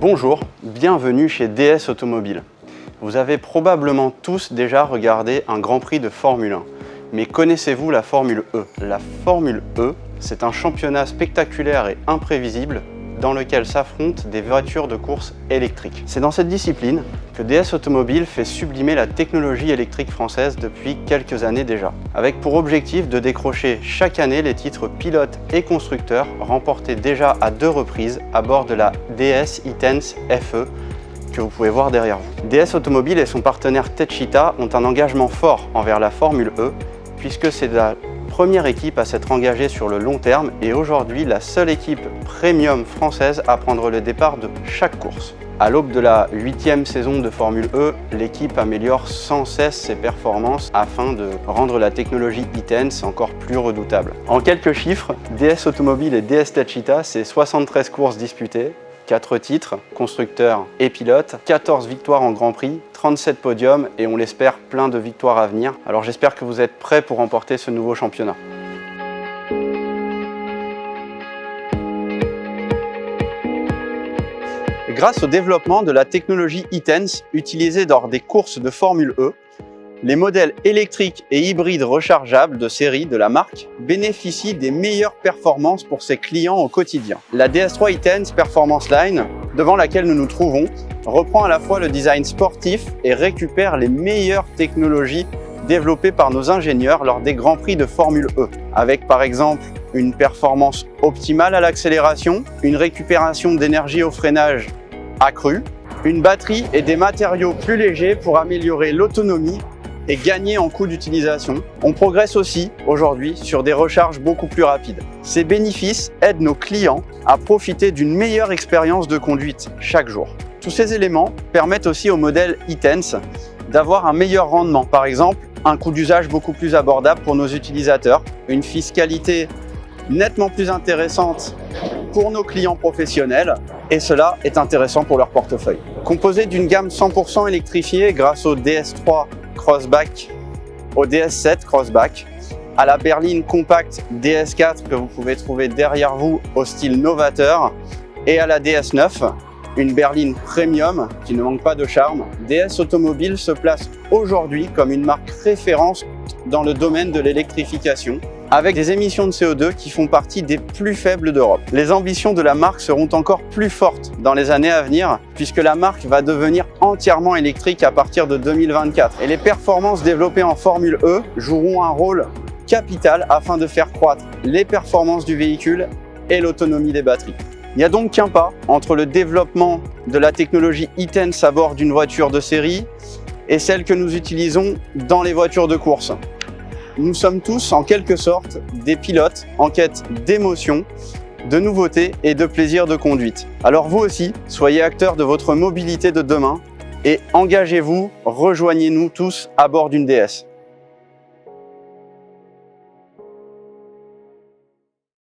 Bonjour, bienvenue chez DS Automobile. Vous avez probablement tous déjà regardé un Grand Prix de Formule 1. Mais connaissez-vous la Formule E? La Formule E, c'est un championnat spectaculaire et imprévisible dans lequel s'affrontent des voitures de course électriques. C'est dans cette discipline que DS Automobile fait sublimer la technologie électrique française depuis quelques années déjà, avec pour objectif de décrocher chaque année les titres pilote et constructeur remportés déjà à 2 reprises à bord de la DS E-Tense FE que vous pouvez voir derrière vous. DS Automobile et son partenaire Techeetah ont un engagement fort envers la Formule E puisque c'est la première équipe à s'être engagée sur le long terme et aujourd'hui la seule équipe premium française à prendre le départ de chaque course. À l'aube de la 8e saison de Formule E, l'équipe améliore sans cesse ses performances afin de rendre la technologie E-Tense encore plus redoutable. En quelques chiffres, DS Automobile et DS Techeetah, c'est 73 courses disputées, 4 titres, constructeurs et pilotes, 14 victoires en Grand Prix, 37 podiums et on l'espère plein de victoires à venir. Alors j'espère que vous êtes prêts pour remporter ce nouveau championnat. Grâce au développement de la technologie E-Tense utilisée lors des courses de Formule E, les modèles électriques et hybrides rechargeables de série de la marque bénéficient des meilleures performances pour ses clients au quotidien. La DS3 E-Tense Performance Line, devant laquelle nous nous trouvons, reprend à la fois le design sportif et récupère les meilleures technologies développées par nos ingénieurs lors des Grands Prix de Formule E, avec par exemple une performance optimale à l'accélération, une récupération d'énergie au freinage accrue, une batterie et des matériaux plus légers pour améliorer l'autonomie et gagner en coût d'utilisation. On progresse aussi aujourd'hui sur des recharges beaucoup plus rapides. Ces bénéfices aident nos clients à profiter d'une meilleure expérience de conduite chaque jour. Tous ces éléments permettent aussi au modèle E-Tense d'avoir un meilleur rendement. Par exemple, un coût d'usage beaucoup plus abordable pour nos utilisateurs, une fiscalité nettement plus intéressante pour nos clients professionnels et cela est intéressant pour leur portefeuille. Composé d'une gamme 100% électrifiée grâce au DS3 Crossback, au DS7 Crossback, à la berline compacte DS4 que vous pouvez trouver derrière vous au style novateur et à la DS9, une berline premium qui ne manque pas de charme, DS Automobile se place aujourd'hui comme une marque référence dans le domaine de l'électrification, avec des émissions de CO2 qui font partie des plus faibles d'Europe. Les ambitions de la marque seront encore plus fortes dans les années à venir, puisque la marque va devenir entièrement électrique à partir de 2024. Et les performances développées en Formule E joueront un rôle capital afin de faire croître les performances du véhicule et l'autonomie des batteries. Il n'y a donc qu'un pas entre le développement de la technologie E-Tense à bord d'une voiture de série et celle que nous utilisons dans les voitures de course. Nous sommes tous en quelque sorte des pilotes en quête d'émotion, de nouveautés et de plaisir de conduite. Alors vous aussi, soyez acteurs de votre mobilité de demain et engagez-vous, rejoignez-nous tous à bord d'une DS.